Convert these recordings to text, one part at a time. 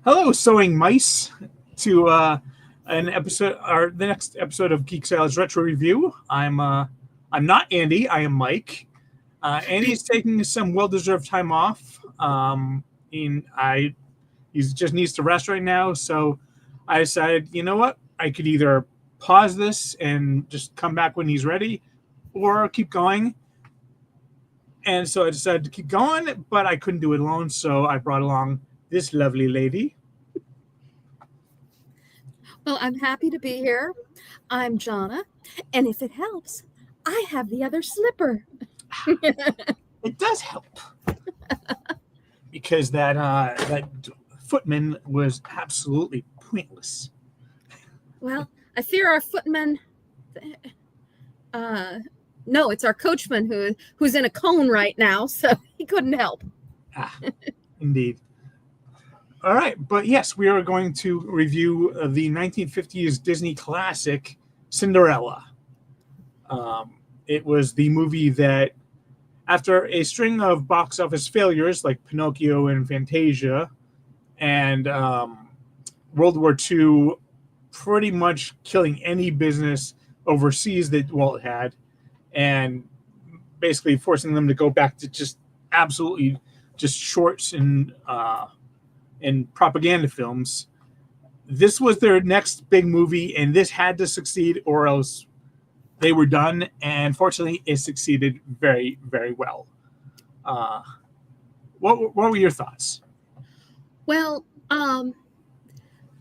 Hello, sewing mice, to an episode, or the next episode of Geek Sales Retro Review. I'm not Andy. I am Mike. Andy's taking some well-deserved time off. He just needs to rest right now. So I decided, you know what? I could either pause this and just come back when he's ready, or keep going. And so I decided to keep going, but I couldn't do it alone. So I brought along this lovely lady. Well, I'm happy to be here. I'm Jonna, and if it helps, I have the other slipper. It does help because that footman was absolutely pointless. Well, I fear our footman. No, it's our coachman who's in a cone right now, so he couldn't help. Indeed. All right, but yes, we are going to review the 1950s Disney classic Cinderella. It was the movie that, after a string of box office failures like Pinocchio and Fantasia, and World War II pretty much killing any business overseas that Walt had, and basically forcing them to go back to just absolutely just shorts and propaganda films. This was their next big movie, and this had to succeed, or else they were done. And fortunately, it succeeded very, very well. What were your thoughts? Well,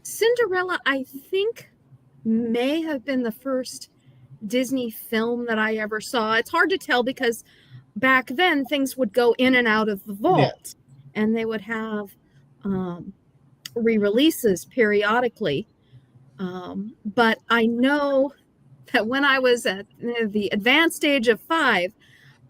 Cinderella, I think, may have been the first Disney film that I ever saw. It's hard to tell because back then things would go in and out of the vault, and they would have re-releases periodically. But I know that when I was at the advanced age of 5,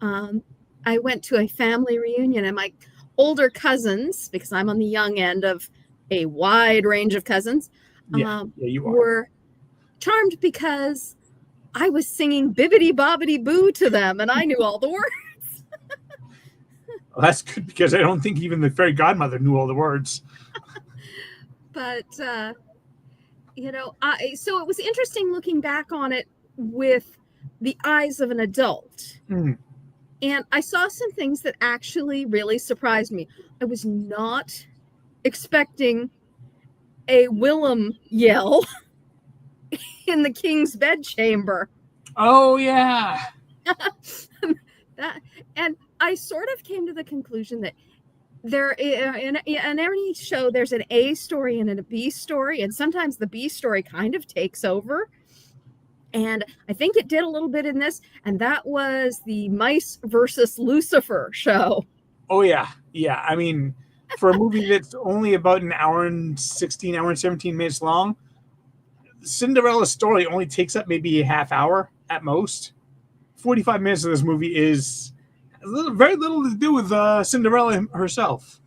I went to a family reunion, and my older cousins, because I'm on the young end of a wide range of cousins, you are. were charmed because I was singing Bibbidi Bobbidi Boo to them, and I knew all the words. Well, that's good, because I don't think even the fairy godmother knew all the words. But, so it was interesting looking back on it with the eyes of an adult. And I saw some things that actually really surprised me. I was not expecting a Willem yell in the king's bedchamber. Oh, yeah. And I sort of came to the conclusion that there in every show there's an A story and a B story, and sometimes the B story kind of takes over. And I think it did a little bit in this, and that was the Mice versus Lucifer show. Oh, yeah. Yeah. I mean, for a movie that's only about an hour and 17 minutes long, Cinderella's story only takes up maybe a half hour at most. 45 minutes of this movie is very little to do with Cinderella herself.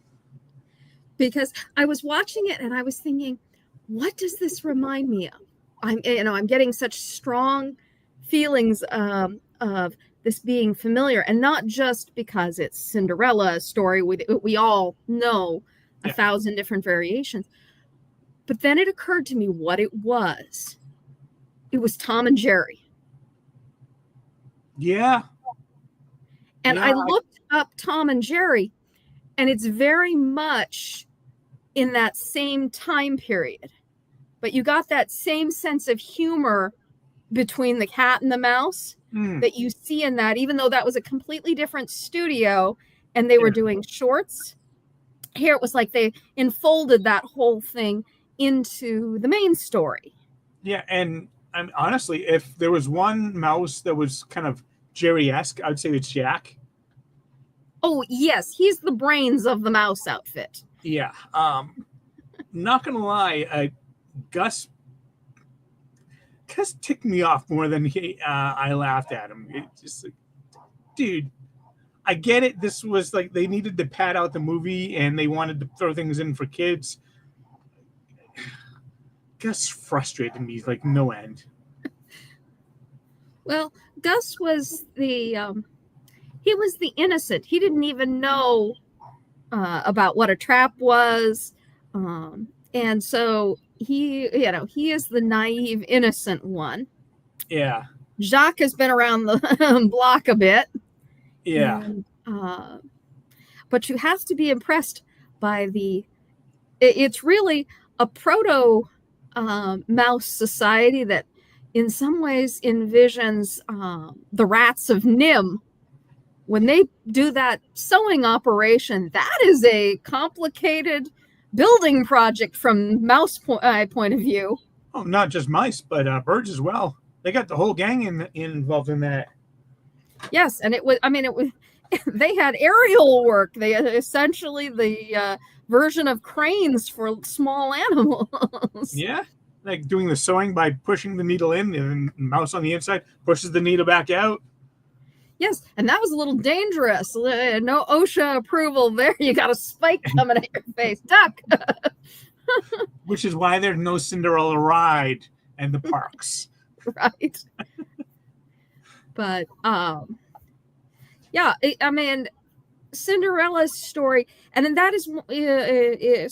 Because I was watching it and I was thinking, what does this remind me of? I'm getting such strong feelings of this being familiar, and not just because it's Cinderella story. We all know a thousand different variations. But then it occurred to me what it was. It was Tom and Jerry. Yeah. And I looked up Tom and Jerry, and it's very much in that same time period. But you got that same sense of humor between the cat and the mouse that you see in that, even though that was a completely different studio and they were doing shorts. Here it was like they enfolded that whole thing into the main story. Yeah, and honestly, if there was one mouse that was kind of Jerry-esque, I'd say it's Jack. Oh, yes, he's the brains of the mouse outfit. Yeah. Not gonna lie, Gus ticked me off more than I laughed at him. It's just like, dude, I get it. This was like they needed to pad out the movie and they wanted to throw things in for kids. Gus frustrated me like no end. Well, Gus was he was the innocent. He didn't even know about what a trap was. And so he is the naive, innocent one. Yeah. Jacques has been around the block a bit. Yeah. And, but you have to be impressed by it's really a proto mouse society that in some ways envisions the rats of Nim. When they do that sewing operation, that is a complicated building project from mouse point of view. Oh, not just mice, but birds as well. They got the whole gang involved in that. Yes, and it was they had aerial work. They had essentially the version of cranes for small animals. Yeah, like doing the sewing by pushing the needle in, and the mouse on the inside pushes the needle back out. Yes, and that was a little dangerous. No OSHA approval there. You got a spike coming at your face. Duck. Which is why there's no Cinderella ride in the parks. Right. But yeah, I mean, Cinderella's story, and then that is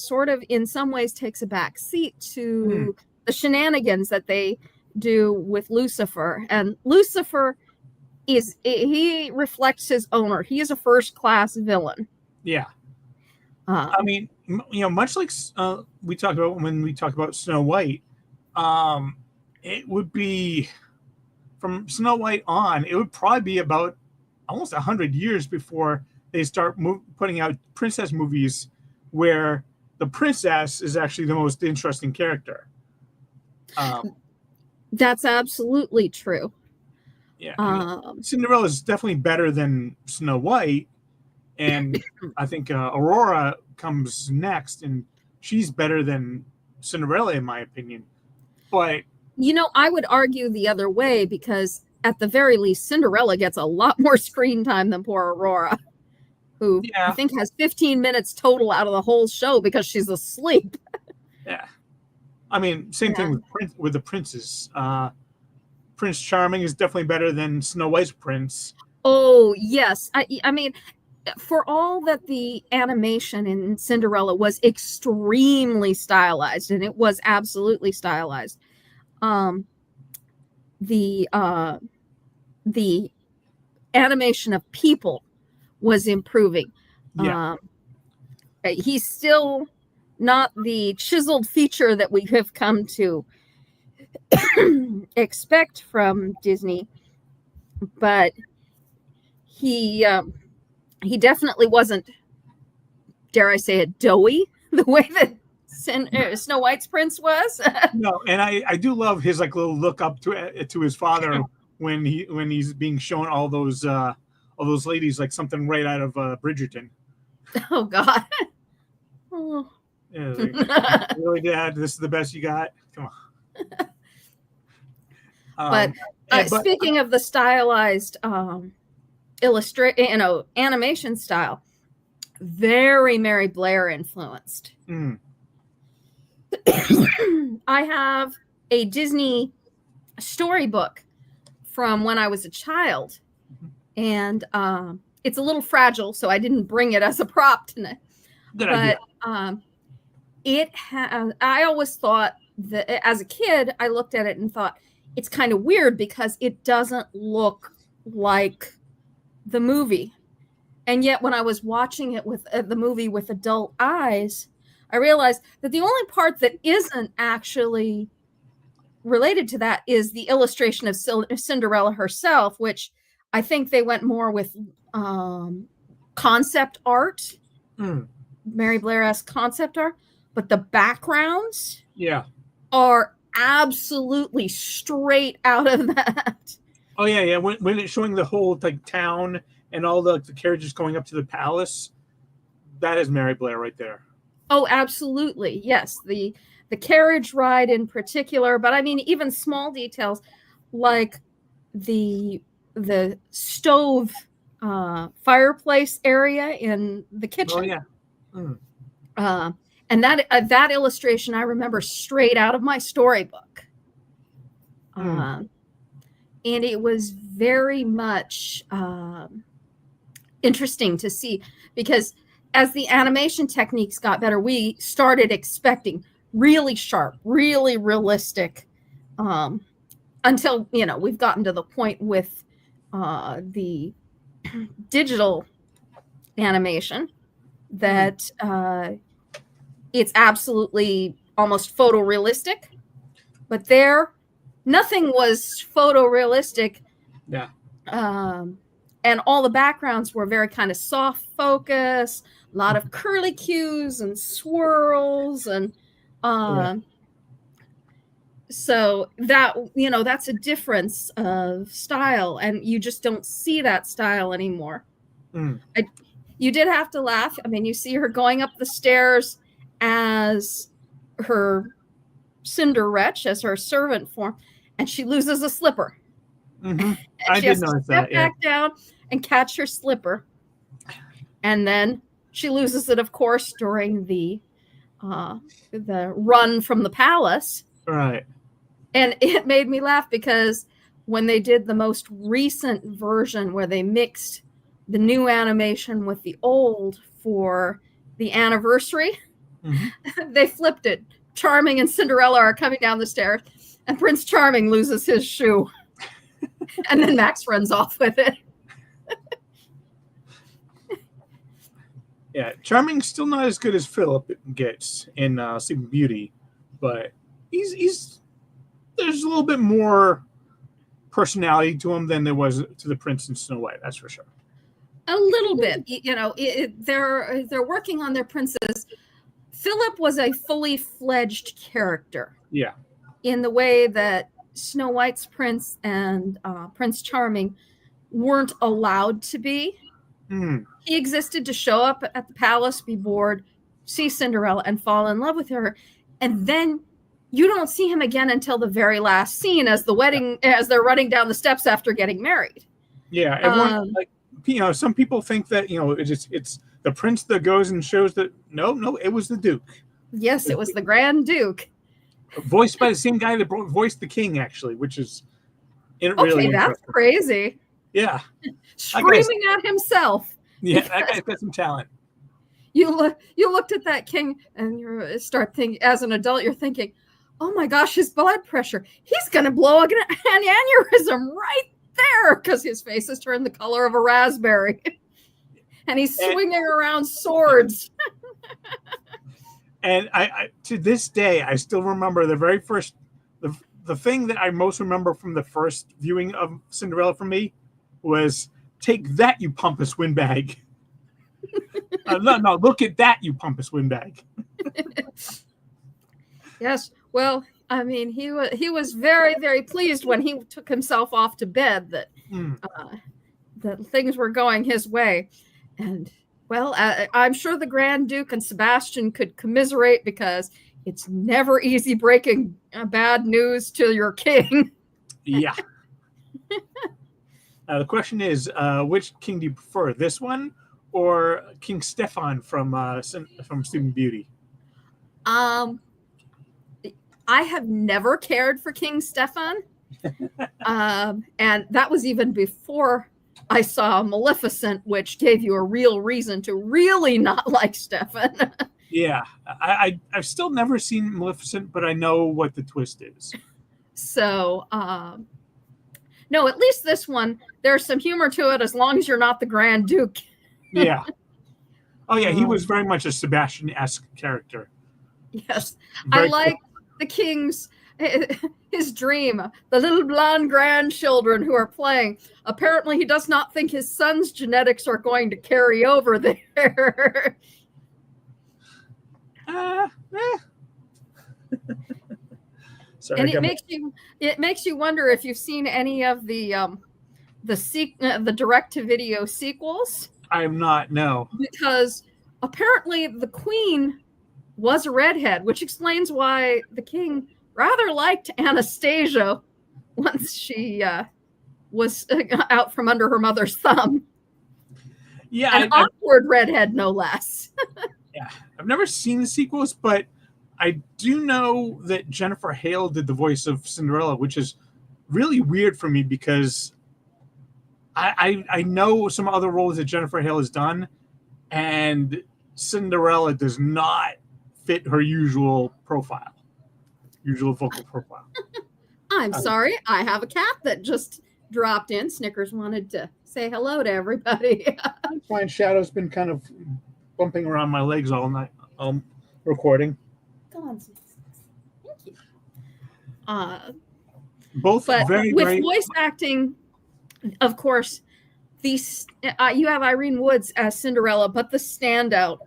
sort of in some ways takes a back seat to the shenanigans that they do with Lucifer. And Lucifer he reflects his owner. He is a first-class villain. Yeah. I mean, much like we talked about when we talked about Snow White, it would be from Snow White on, it would probably be about almost 100 years before they start putting out princess movies where the princess is actually the most interesting character. That's absolutely true. Yeah. Cinderella is definitely better than Snow White. And I think Aurora comes next, and she's better than Cinderella, in my opinion. But I would argue the other way, because at the very least, Cinderella gets a lot more screen time than poor Aurora, who I think has 15 minutes total out of the whole show because she's asleep. Yeah. I mean, same thing with the princes. Prince Charming is definitely better than Snow White's prince. Oh, yes. I mean, for all that the animation in Cinderella was extremely stylized, and it was absolutely stylized, the animation of people was improving. Yeah. He's still not the chiseled feature that we have come to expect from Disney, but he definitely wasn't, dare I say it, doughy the way that Snow White's prince was. No, and I do love his like little look up to his father when he's being shown all those ladies like something right out of Bridgerton. Oh God. Oh. Yeah, like, really, Dad, this is the best you got? Come on. But speaking of the stylized animation style, very Mary Blair influenced. I have a Disney storybook from when I was a child, and it's a little fragile, so I didn't bring it as a prop tonight. Good idea. I always thought that as a kid, I looked at it and thought it's kind of weird because it doesn't look like the movie. And yet when I was watching it with the movie with adult eyes, I realized that the only part that isn't actually related to that is the illustration of Cinderella herself, which I think they went more with concept art, Mary Blair-esque concept art, but the backgrounds are absolutely straight out of that. Oh yeah. When it's showing the whole like town and all the carriages going up to the palace, that is Mary Blair right there. Oh, absolutely. Yes. The carriage ride in particular, but I mean, even small details like the stove fireplace area in the kitchen. Oh, yeah. And that illustration I remember straight out of my storybook. And it was very much interesting to see, because as the animation techniques got better, we started expecting really sharp, really realistic, until, you know, we've gotten to the point with the digital animation that it's absolutely almost photorealistic. But there, nothing was photorealistic. Yeah. And all the backgrounds were very kind of soft focus, a lot of curly cues and swirls, and so that, you know, that's a difference of style, and you just don't see that style anymore. You did have to laugh. I mean, you see her going up the stairs as her Cinderella, as her servant form, and she loses a slipper. I did notice that. Back down and catch her slipper, and then she loses it, of course, during the run from the palace. Right. And it made me laugh because when they did the most recent version where they mixed the new animation with the old for the anniversary, they flipped it. Charming and Cinderella are coming down the stairs, and Prince Charming loses his shoe. And then Max runs off with it. Yeah, Charming's still not as good as Philip gets in Sleeping Beauty, but he's there's a little bit more personality to him than there was to the Prince and Snow White. That's for sure. A little bit, you know. They're working on their princes. Philip was a fully fledged character. Yeah. In the way that Snow White's prince and Prince Charming weren't allowed to be. He existed to show up at the palace, be bored, see Cinderella, and fall in love with her. And then you don't see him again until the very last scene as the wedding, as they're running down the steps after getting married. Yeah. Everyone, like, you know, some people think that, you know, it's the prince that goes and shows that no, it was the Duke. Yes, it was the Grand Duke. Voiced by the same guy that voiced the king, actually, which is really that's crazy. Yeah. Screaming at himself. Yeah, that guy's got some talent. You looked at that king and you start thinking, as an adult, you're thinking, oh my gosh, his blood pressure. He's going to blow an aneurysm right there because his face has turned the color of a raspberry. And he's swinging around swords. And I to this day, I still remember the very first, the thing that I most remember from the first viewing of Cinderella for me was, take that, you pompous windbag. No, look at that, you pompous windbag. Yes, well, I mean, he was very, very pleased when he took himself off to bed that that things were going his way. And, well, I'm sure the Grand Duke and Sebastian could commiserate, because it's never easy breaking bad news to your king. Yeah. The question is, which king do you prefer, this one or King Stefan from Sleeping Beauty? I have never cared for King Stefan, and that was even before I saw Maleficent, which gave you a real reason to really not like Stefan. Yeah, I've still never seen Maleficent, but I know what the twist is. So, no, at least this one, there's some humor to it, as long as you're not the Grand Duke. Yeah. Oh, yeah, he was very much a Sebastian-esque character. Yes. Very I like the king's, his dream, the little blonde grandchildren who are playing. Apparently, he does not think his son's genetics are going to carry over there. Sorry, and it makes you wonder if you've seen any of the direct-to-video sequels. I am not, no. Because apparently the queen was a redhead, which explains why the king rather liked Anastasia once she was out from under her mother's thumb. Yeah, an awkward redhead, no less. Yeah, I've never seen the sequels, but I do know that Jennifer Hale did the voice of Cinderella, which is really weird for me because I know some other roles that Jennifer Hale has done, and Cinderella does not fit her usual vocal profile. I'm sorry. I have a cat that just dropped in. Snickers wanted to say hello to everybody. I'm fine. Shadow's been kind of bumping around my legs all night. Recording. Come on, Snickers. Thank you. Both but very with great. Voice acting, of course, these you have Irene Woods as Cinderella, but the standout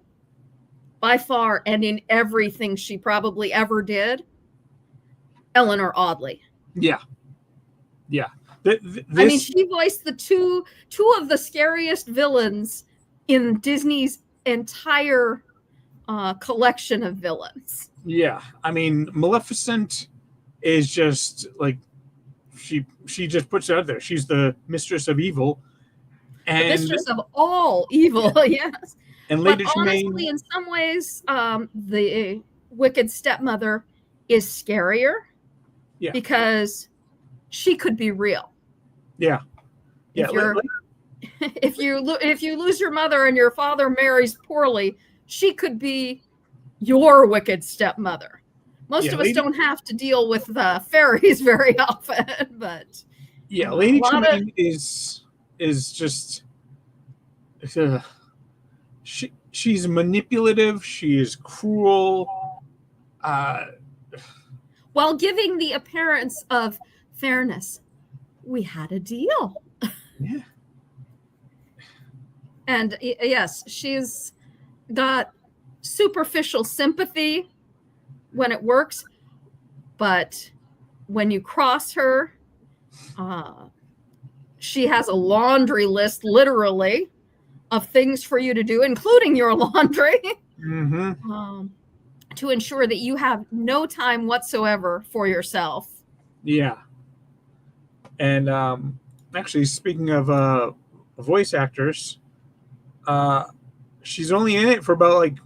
by far and in everything she probably ever did, Eleanor Audley. Yeah. I mean, she voiced the two of the scariest villains in Disney's entire collection of villains. Yeah, I mean, Maleficent is just like she just puts it out there. She's the mistress of evil, and the mistress of all evil. Yes, and Lady but honestly, in some ways, the wicked stepmother is scarier. Yeah, because she could be real. Yeah. If you lose your mother and your father marries poorly, she could be your wicked stepmother. Most of us don't have to deal with the fairies very often, but Lady Tremaine is just she's manipulative. She is cruel, while giving the appearance of fairness. We had a deal. Yeah. And yes, she's got superficial sympathy when it works, but when you cross her, she has a laundry list, literally, of things for you to do, including your laundry, to ensure that you have no time whatsoever for yourself. Yeah. And actually, speaking of voice actors, she's only in it for about like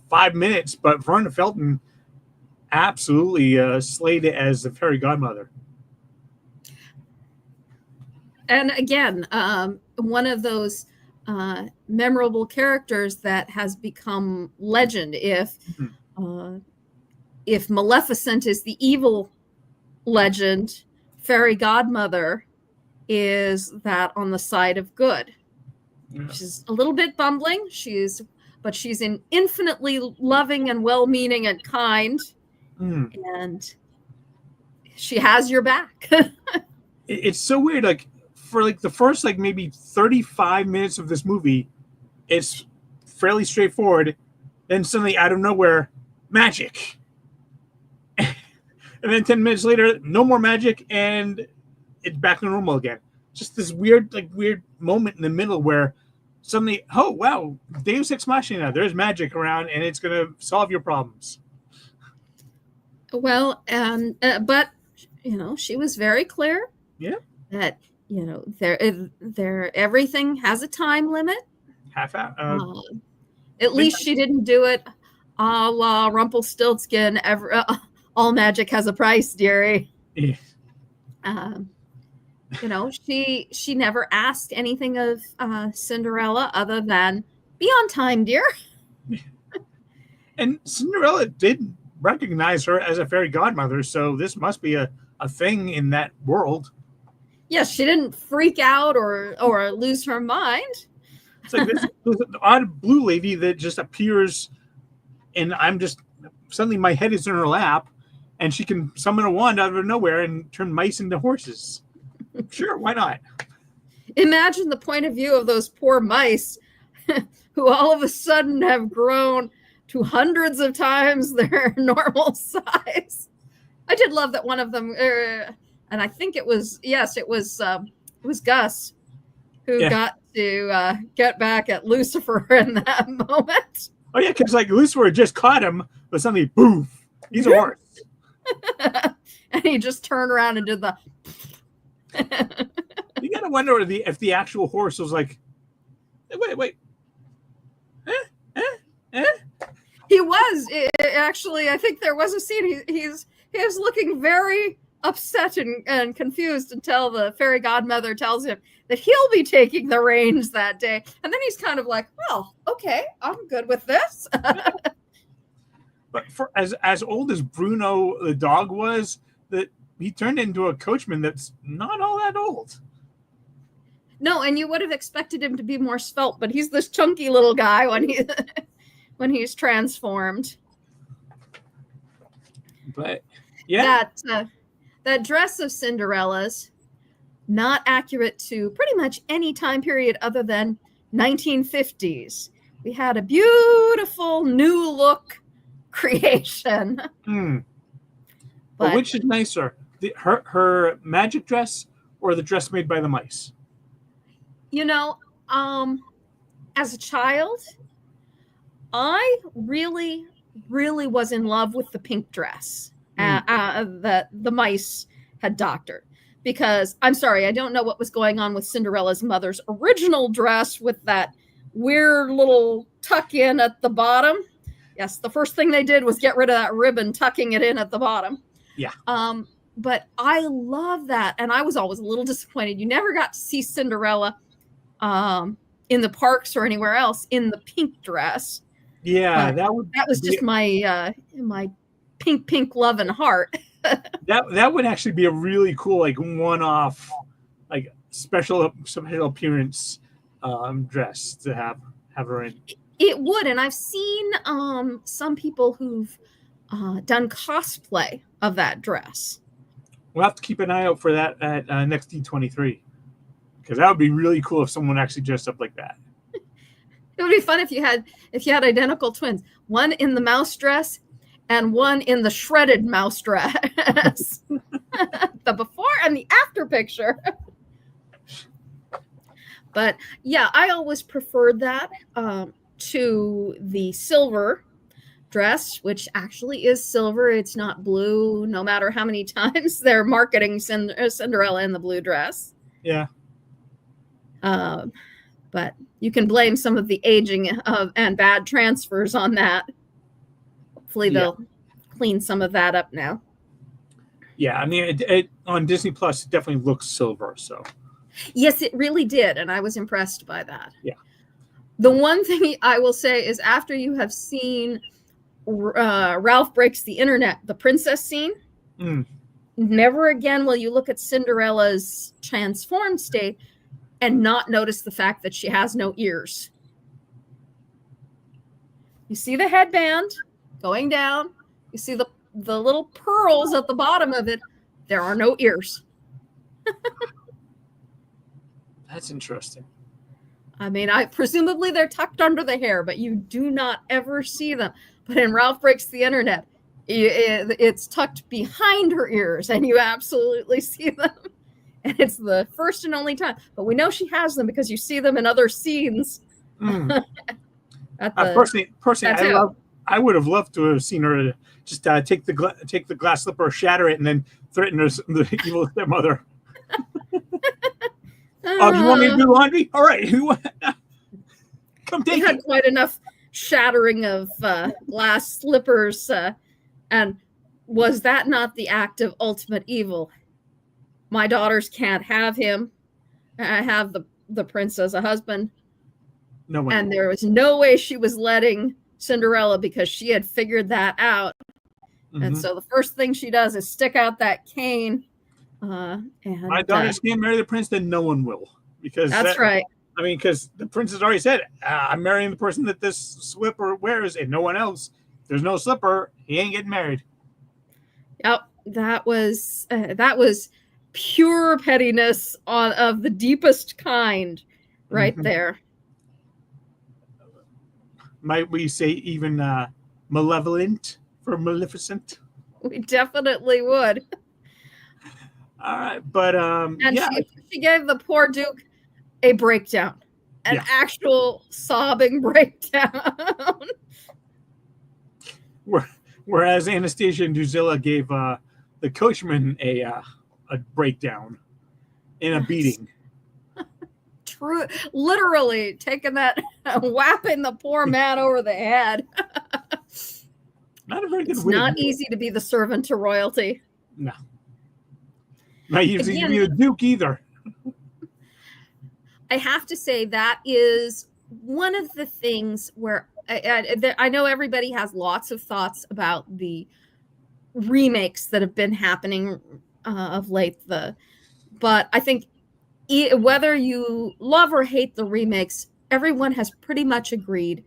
5 minutes, but Verna Felton absolutely slayed it as the fairy godmother. And again, one of those memorable characters that has become legend. If Maleficent is the evil legend, fairy godmother is that on the side of good. Yeah. She's a little bit bumbling. But she's infinitely loving and well-meaning and kind, and she has your back. It's so weird. Like for like the first like maybe 35 minutes of this movie, it's fairly straightforward. Then suddenly out of nowhere, magic. And then 10 minutes later, no more magic, and it's back to normal again. Just this weird moment in the middle where suddenly, oh wow, Deus Ex Machina, there's magic around, and it's gonna solve your problems. Well, but she was very clear. Yeah. That there everything has a time limit. Half hour. At least she didn't do it a la Rumpelstiltskin. All magic has a price, dearie. Yeah. She never asked anything of Cinderella other than be on time, dear. And Cinderella did recognize her as a fairy godmother, so this must be a thing in that world. Yes, she didn't freak out or lose her mind. It's like this odd blue lady that just appears, and suddenly my head is in her lap, and she can summon a wand out of nowhere and turn mice into horses. Sure, why not? Imagine the point of view of those poor mice who all of a sudden have grown to hundreds of times their normal size. I did love that one of them, and I think it was Gus who got to get back at Lucifer in that moment. Oh yeah, because like Lucifer just caught him, but suddenly, boof, he's a horse. And he just turned around and did the. You gotta wonder if the actual horse was like, wait. He was actually. I think there was a scene. He was looking very upset and confused until the fairy godmother tells him that he'll be taking the reins that day. And then he's kind of like, well, okay, I'm good with this. But for as old as Bruno the dog was, that he turned into a coachman that's not all that old. No, and you would have expected him to be more svelte, but he's this chunky little guy when he's transformed. But yeah, that dress of Cinderella's, not accurate to pretty much any time period other than 1950s. We had a beautiful new look creation. But which is nicer, her magic dress or the dress made by the mice? You know, as a child, I really was in love with the pink dress that the mice had doctored. Because, I'm sorry, I don't know what was going on with Cinderella's mother's original dress with that weird little tuck in at the bottom. Yes, the first thing they did was get rid of that ribbon, tucking it in at the bottom. Yeah. But I love that. And I was always a little disappointed. You never got to see Cinderella in the parks or anywhere else in the pink dress. Yeah, that was just my pink love and heart. that would actually be a really cool, like, one-off, like, special appearance dress to have her in. It would, and I've seen some people who've done cosplay of that dress. We'll have to keep an eye out for that at next D23, because that would be really cool if someone actually dressed up like that. It would be fun if you had identical twins, one in the mouse dress and one in the shredded mouse dress. The before and the after picture. But yeah, I always preferred that to the silver dress, which actually is silver. It's not blue, no matter how many times they're marketing Cinderella in the blue dress. Yeah. But you can blame some of the aging and bad transfers on that. Hopefully they'll clean some of that up now. Yeah, I mean, it on Disney Plus, it definitely looks silver. So yes, it really did, and I was impressed by that. Yeah. The one thing I will say is, after you have seen Ralph Breaks the Internet, the princess scene, never again will you look at Cinderella's transformed state and not notice the fact that she has no ears. You see the headband going down. You see the little pearls at the bottom of it. There are no ears. That's interesting. I mean, presumably they're tucked under the hair, but you do not ever see them. But in Ralph Breaks the Internet, it's tucked behind her ears, and you absolutely see them. And it's the first and only time. But we know she has them because you see them in other scenes. Personally, I would have loved to have seen her just take the glass slipper, shatter it, and then threaten the evil stepmother. Oh, you want me to do laundry? All right. Come take it. Had quite enough shattering of glass slippers. And was that not the act of ultimate evil? My daughters can't have him. I have the prince as a husband. No way. And there was no way she was letting Cinderella, because she had figured that out. And so the first thing she does is stick out that cane. And my daughters can't marry the prince, then no one will. Because that's right. I mean, because the prince has already said, I'm marrying the person that this slipper wears, and no one else. If there's no slipper, he ain't getting married. Yep, that was pure pettiness of the deepest kind, right there. Might we say even malevolent for Maleficent? We definitely would. All right, but she gave the poor Duke a breakdown, an actual sobbing breakdown. Whereas Anastasia and Drusilla gave the coachman a breakdown and a beating. True, literally taking that, whapping the poor man over the head. Not a very good. It's not easy to be the servant to royalty. No. Not usually to be the Duke either. I have to say that is one of the things where I know everybody has lots of thoughts about the remakes that have been happening of late. But I think whether you love or hate the remakes, everyone has pretty much agreed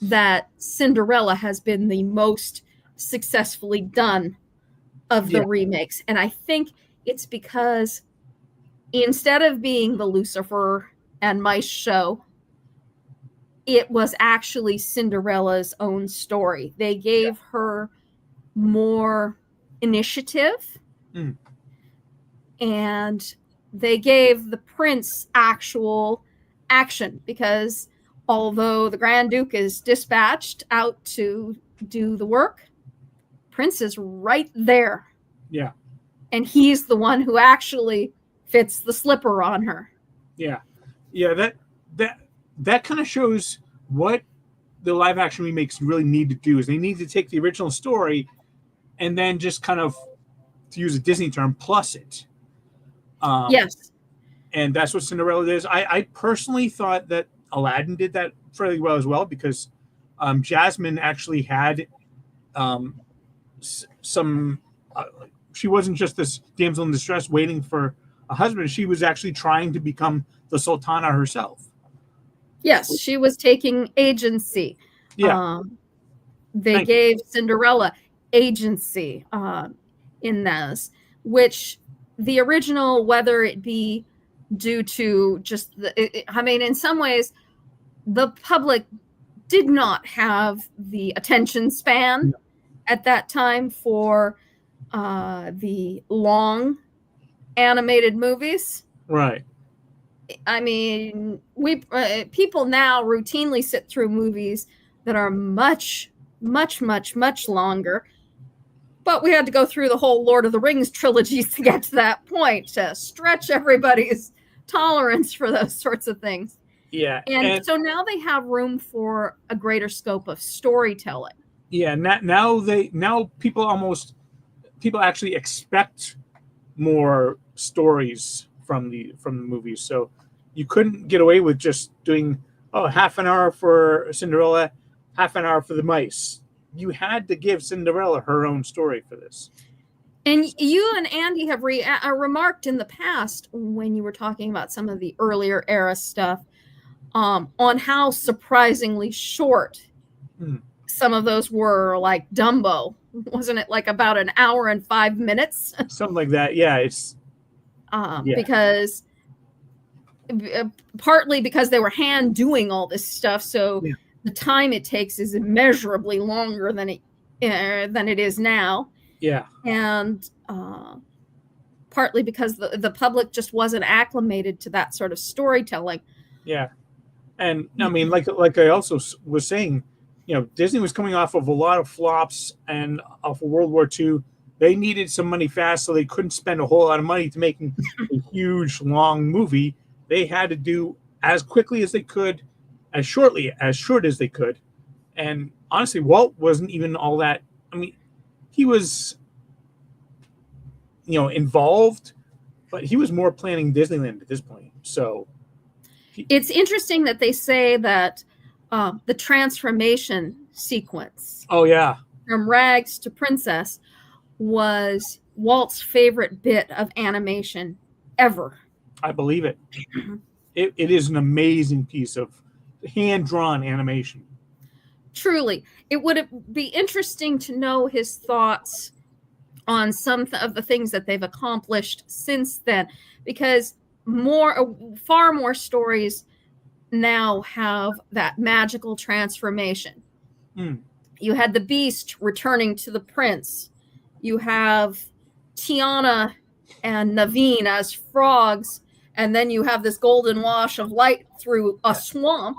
that Cinderella has been the most successfully done of the remakes. And I think it's because instead of being the Lucifer and Mice show, it was actually Cinderella's own story. They gave her more initiative, and they gave the prince actual action, because although the Grand Duke is dispatched out to do the work, Prince is right there. Yeah. And he's the one who actually fits the slipper on her. Yeah. Yeah, that kind of shows what the live action remakes really need to do. Is they need to take the original story and then just kind of, to use a Disney term, plus it. Yes. And that's what Cinderella is. I personally thought that Aladdin did that fairly well as well, because Jasmine actually had some she wasn't just this damsel in distress waiting for a husband. She was actually trying to become the Sultana herself. Yes, she was taking agency. Yeah. They gave Cinderella agency in those, which the original, whether it be due to just in some ways, the public did not have the attention span at that time for the long animated movies. Right. I mean, people now routinely sit through movies that are much, much, much, much longer. But we had to go through the whole Lord of the Rings trilogies to get to that point, to stretch everybody's tolerance for those sorts of things. Yeah. And so now they have room for a greater scope of storytelling. Yeah. Now people actually expect more stories from the movies. So you couldn't get away with just doing half an hour for Cinderella, half an hour for the mice. You had to give Cinderella her own story for this. And you and Andy have remarked in the past, when you were talking about some of the earlier era stuff, on how surprisingly short some of those were. Like Dumbo, wasn't it like about an hour and 5 minutes? Something like that. Yeah, it's because partly because they were hand doing all this stuff, so the time it takes is immeasurably longer than it is now. Yeah. And partly because the public just wasn't acclimated to that sort of storytelling. Yeah. And I mean, like I also was saying, Disney was coming off of a lot of flops and off of World War II. They needed some money fast, so they couldn't spend a whole lot of money to make a huge, long movie. They had to do as quickly as they could, as short as they could. And honestly, Walt wasn't even all that. I mean, he was, involved, but he was more planning Disneyland at this point. So it's interesting that they say that the transformation sequence. Oh, yeah. From rags to princess was Walt's favorite bit of animation ever. I believe it. It is an amazing piece of hand-drawn animation. Truly. It would be interesting to know his thoughts on some of the things that they've accomplished since then, because far more stories now have that magical transformation. You had the Beast returning to the Prince. You have Tiana and Naveen as frogs, and then you have this golden wash of light through a swamp.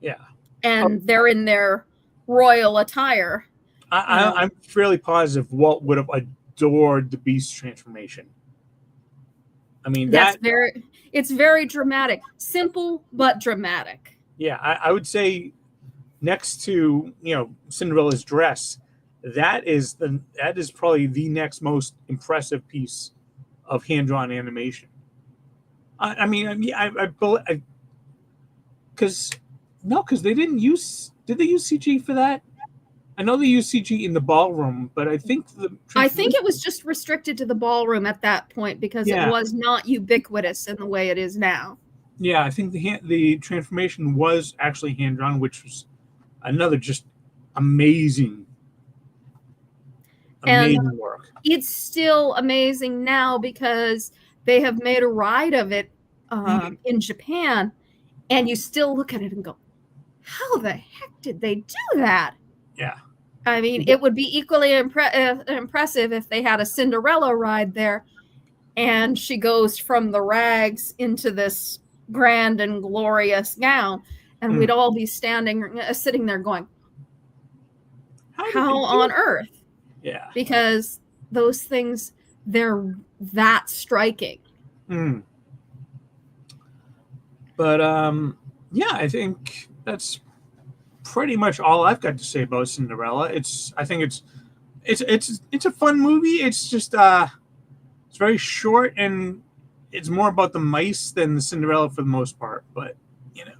Yeah. And they're in their royal attire. I'm fairly positive Walt would have adored the Beast transformation. I mean, it's very dramatic. Simple, but dramatic. Yeah, I would say next to, Cinderella's dress, that is probably the next most impressive piece of hand-drawn animation. Because they didn't use. Did they use CG for that? I know they used CG in the ballroom, but I think it was just restricted to the ballroom at that point because it was not ubiquitous in the way it is now. Yeah, I think the transformation was actually hand-drawn, which was another just amazing work. It's still amazing now because they have made a ride of it in Japan, and you still look at it and go, how the heck did they do that? Yeah. I mean, it would be equally impressive if they had a Cinderella ride there, and she goes from the rags into this grand and glorious gown, and we'd all be sitting there going, how on earth? Yeah. Because those things, they're that striking. But I think that's pretty much all I've got to say about Cinderella. I think it's a fun movie. It's just it's very short, and it's more about the mice than the Cinderella for the most part. But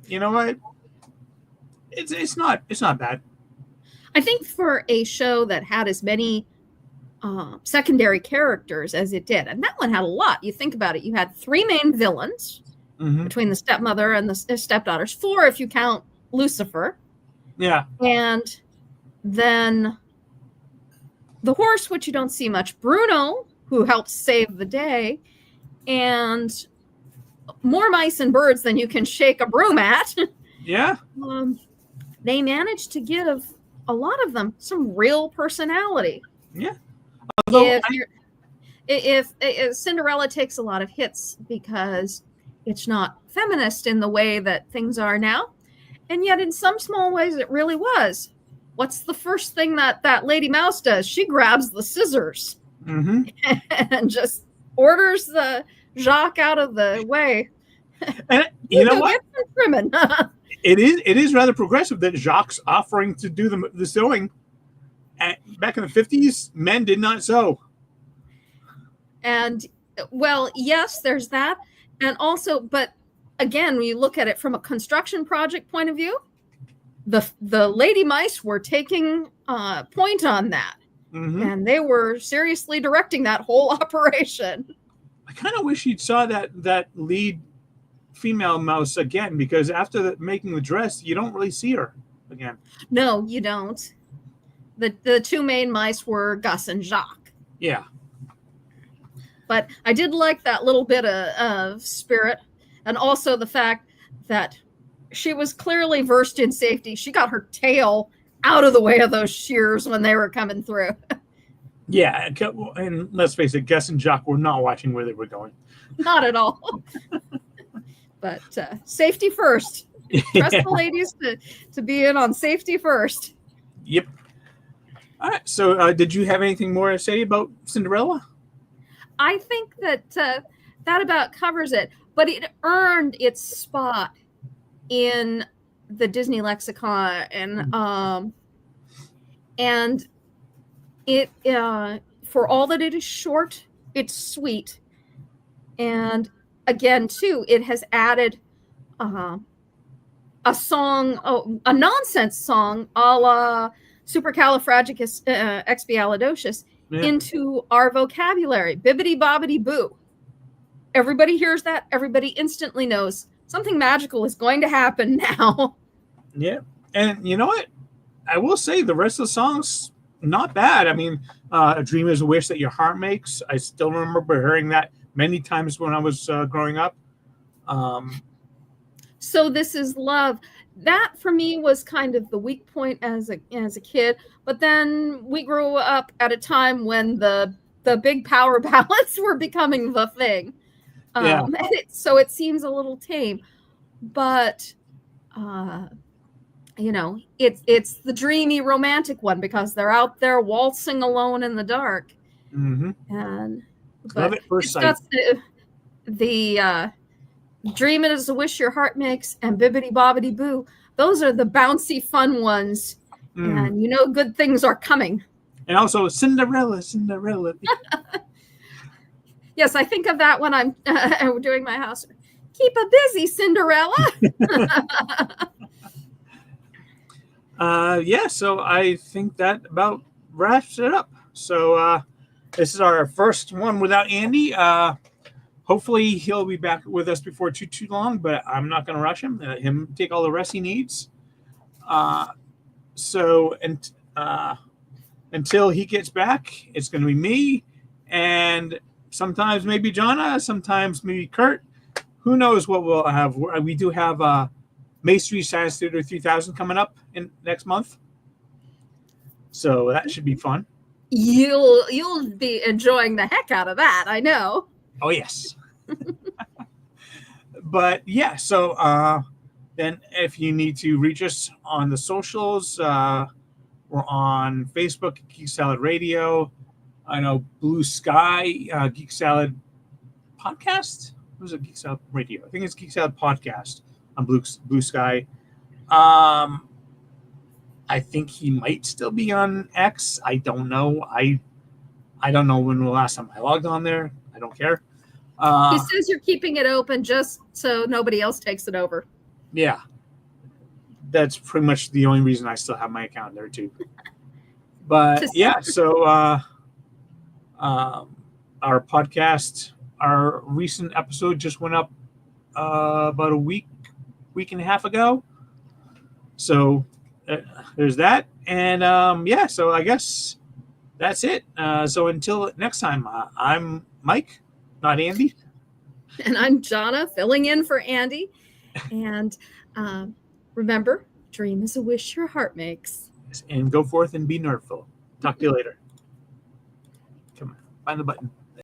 you know what? It's not bad. I think for a show that had as many secondary characters as it did, and that one had a lot. You think about it, you had 3 main villains between the stepmother and the stepdaughters, 4 if you count Lucifer. Yeah. And then the horse, which you don't see much, Bruno, who helps save the day, and more mice and birds than you can shake a broom at. Yeah. They managed to give a lot of them some real personality. Yeah. If Cinderella takes a lot of hits because it's not feminist in the way that things are now, and yet in some small ways it really was. What's the first thing that Lady Mouse does? She grabs the scissors and just orders the Jacques out of the way. And you know what? It is rather progressive that Jacques offering to do the sewing. Back in the 50s, men did not sew. And, well, yes, there's that. And also, but again, when you look at it from a construction project point of view, the Lady Mice were taking point on that. And they were seriously directing that whole operation. I kind of wish you saw that lead female mouse again, because after making the dress, you don't really see her again. No, you don't. The 2 main mice were Gus and Jacques. Yeah. But I did like that little bit of spirit, and also the fact that she was clearly versed in safety. She got her tail out of the way of those shears when they were coming through. Yeah, and let's face it, Gus and Jacques were not watching where they were going. Not at all. But safety first. Trust the ladies to be in on safety first. Yep. All right. So did you have anything more to say about Cinderella? I think that that about covers it. But it earned its spot in the Disney lexicon. And it for all that it is short, it's sweet. And again, too, it has added a song, a nonsense song, a la Supercalifragilisticexpialidocious, into our vocabulary. Bibbidi bobbidi boo. Everybody hears that. Everybody instantly knows something magical is going to happen now. Yeah. And you know what? I will say the rest of the songs, not bad. I mean, A Dream is a Wish That Your Heart Makes. I still remember hearing that many times when I was growing up. So This Is Love. That for me was kind of the weak point as a kid. But then we grew up at a time when the big power ballads were becoming the thing. So it seems a little tame. But it's the dreamy romantic one because they're out there waltzing alone in the dark. And Love at first sight. The Dream It Is a Wish Your Heart Makes and Bibbidi Bobbidi Boo. Those are the bouncy, fun ones. And you know good things are coming. And also Cinderella, Cinderella. Yes, I think of that when I'm doing my house. Keep her busy, Cinderella. Yeah, so I think that about wraps it up. So this is our first one without Andy. Hopefully he'll be back with us before too long, but I'm not going to rush him. Let him take all the rest he needs. Until he gets back, it's going to be me, and sometimes maybe Jonna, sometimes maybe Kurt. Who knows what we'll have? We do have Mastery Science Theater 3000 coming up in next month, so that should be fun. You'll be enjoying the heck out of that, I know. Oh yes. But yeah, so then if you need to reach us on the socials, we're on Facebook, Geek Salad Radio. I know Blue Sky, Geek Salad Podcast. What is it? Geek Salad Radio. I think it's Geek Salad Podcast on Blue Sky. I think he might still be on X. I don't know. I don't know when the last time I logged on there. I don't care. He says you're keeping it open just so nobody else takes it over. Yeah. That's pretty much the only reason I still have my account there too. But yeah, so our podcast, our recent episode just went up about a week and a half ago. So there's that. And yeah, so I guess that's it. So until next time, I'm Mike, not Andy. And I'm Jonna, filling in for Andy. And remember, dream is a wish your heart makes. And go forth and be nerdful. Talk to you later. Come on, find the button.